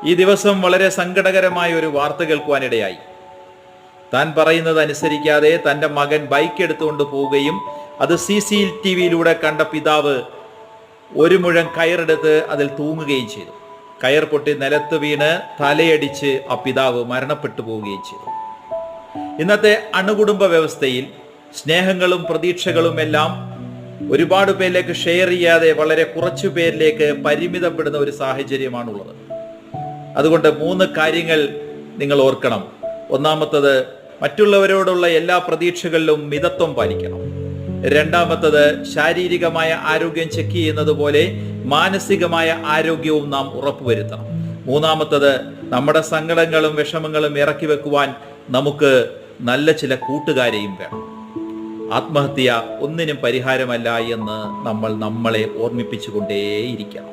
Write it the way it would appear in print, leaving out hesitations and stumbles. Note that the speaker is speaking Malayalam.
ഈ ദിവസം വളരെ സങ്കടകരമായ ഒരു വാർത്ത കേൾക്കുവാനിടയായി. താൻ പറയുന്നത് അനുസരിക്കാതെ തൻ്റെ മകൻ ബൈക്ക് എടുത്തുകൊണ്ട് പോവുകയും അത് CCTVയിലൂടെ കണ്ട പിതാവ് ഒരു മുഴം കയറെടുത്ത് അതിൽ തൂങ്ങുകയും ചെയ്തു. കയർ പൊട്ടി നിലത്ത് വീണ് തലയടിച്ച് ആ പിതാവ് മരണപ്പെട്ടു പോവുകയും ചെയ്തു. ഇന്നത്തെ അണുകുടുംബ വ്യവസ്ഥയിൽ സ്നേഹങ്ങളും പ്രതീക്ഷകളും എല്ലാം ഒരുപാട് പേരിലേക്ക് ഷെയർ ചെയ്യാതെ വളരെ കുറച്ചു പേരിലേക്ക് പരിമിതപ്പെടുന്ന ഒരു സാഹചര്യമാണുള്ളത്. അതുകൊണ്ട് 3 കാര്യങ്ങൾ നിങ്ങൾ ഓർക്കണം. ഒന്നാമത്തത്, മറ്റുള്ളവരോടുള്ള എല്ലാ പ്രതീക്ഷകളിലും മിതത്വം പാലിക്കണം. രണ്ടാമത്തത്, ശാരീരികമായ ആരോഗ്യം ചെക്ക് ചെയ്യുന്നത് പോലെ മാനസികമായ ആരോഗ്യവും നാം ഉറപ്പുവരുത്തണം. മൂന്നാമത്തത്, നമ്മുടെ സങ്കടങ്ങളും വിഷമങ്ങളും ഇറക്കി വെക്കുവാൻ നമുക്ക് നല്ല ചില കൂട്ടുകാരെയും വേണം. ആത്മഹത്യ ഒന്നിനും പരിഹാരമല്ല എന്ന് നമ്മളെ ഓർമ്മിപ്പിച്ചുകൊണ്ടേയിരിക്കണം.